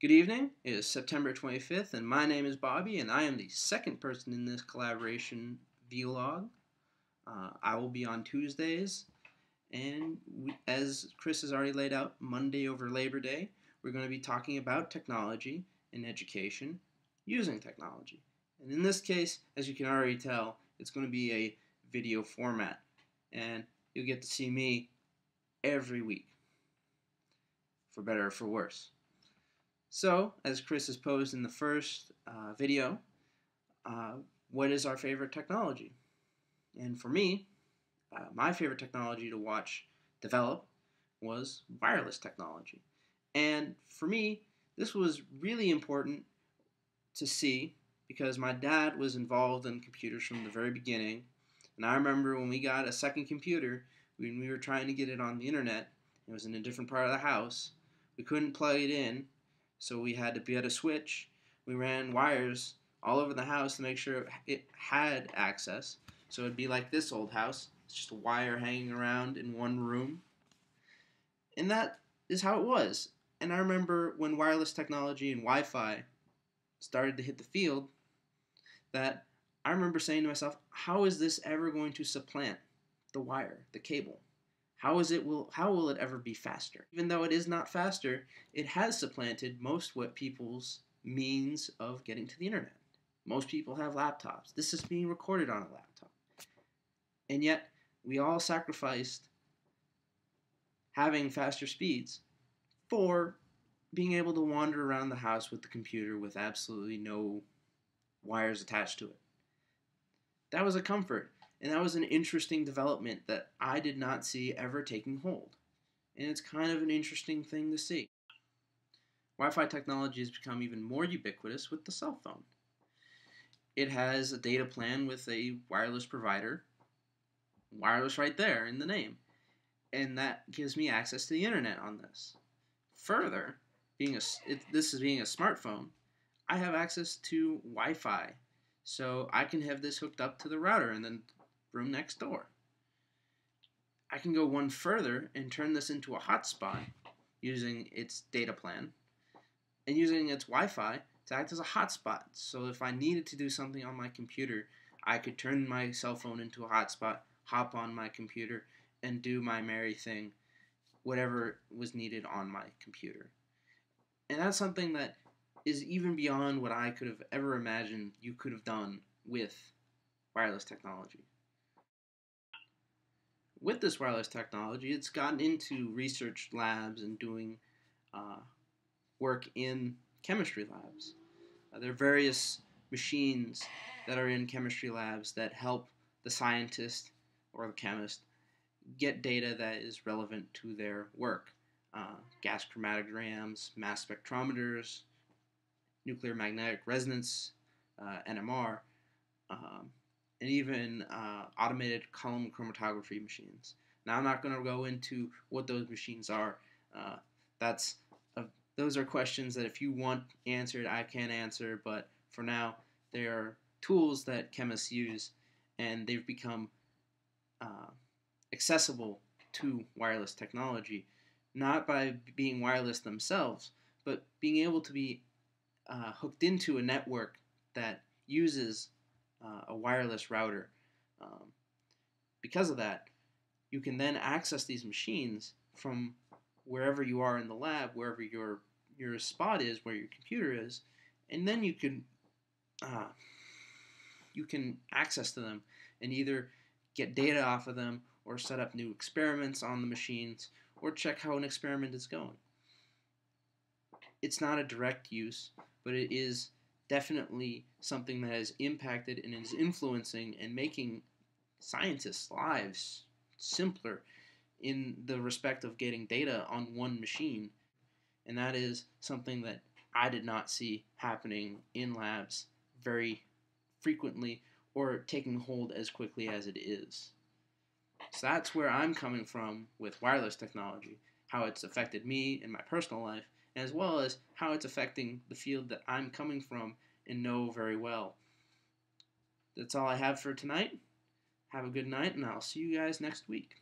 Good evening. It is September 25th, and my name is Bobby, and I am the second person in this collaboration vlog. I will be on Tuesdays, and as Chris has already laid out, Monday over Labor Day, we're going to be talking about technology and education using technology. And in this case, as you can already tell, it's going to be a video format, and you'll get to see me every week, for better or for worse. So, as Chris has posed in the first video, what is our favorite technology? And for me, my favorite technology to watch develop was wireless technology. And for me, this was really important to see because my dad was involved in computers from the very beginning. And I remember when we got a second computer, when we were trying to get it on the internet, it was in a different part of the house, we couldn't plug it in. So we had a switch. We ran wires all over the house to make sure it had access. So it'd be like this old house. It's just a wire hanging around in one room. And that is how it was. And I remember when wireless technology and Wi-Fi started to hit the field, that I remember saying to myself, how is this ever going to supplant the wire, the cable? How will it ever be faster? Even though it is not faster, it has supplanted most people's means of getting to the internet. Most people have laptops. This is being recorded on a laptop. And yet, we all sacrificed having faster speeds for being able to wander around the house with the computer with absolutely no wires attached to it. That was a comfort. And that was an interesting development that I did not see ever taking hold. And it's kind of an interesting thing to see. Wi-Fi technology has become even more ubiquitous with the cell phone. It has a data plan with a wireless provider, wireless right there in the name, and that gives me access to the internet on this. Further, this is being a smartphone, I have access to Wi-Fi, so I can have this hooked up to the router and then room next door. I can go one further and turn this into a hotspot using its data plan and using its Wi-Fi to act as a hotspot. So if I needed to do something on my computer, I could turn my cell phone into a hotspot, hop on my computer, and do my merry thing, whatever was needed on my computer. And that's something that is even beyond what I could have ever imagined you could have done with wireless technology. With this wireless technology, it's gotten into research labs and doing work in chemistry labs. There are various machines that are in chemistry labs that help the scientist or the chemist get data that is relevant to their work. Gas chromatograms, mass spectrometers, nuclear magnetic resonance, NMR, and even automated column chromatography machines. Now, I'm not going to go into what those machines are. Those are questions that if you want answered, I can answer, but for now, they are tools that chemists use, and they've become accessible to wireless technology, not by being wireless themselves, but being able to be hooked into a network that uses a wireless router. Because of that, you can then access these machines from wherever you are in the lab, wherever your spot is, where your computer is, and then you can access to them and either get data off of them or set up new experiments on the machines or check how an experiment is going. It's not a direct use, but it is definitely something that has impacted and is influencing and making scientists' lives simpler in the respect of getting data on one machine. And that is something that I did not see happening in labs very frequently or taking hold as quickly as it is. So that's where I'm coming from with wireless technology, how it's affected me in my personal life, as well as how it's affecting the field that I'm coming from and know very well. That's all I have for tonight. Have a good night, and I'll see you guys next week.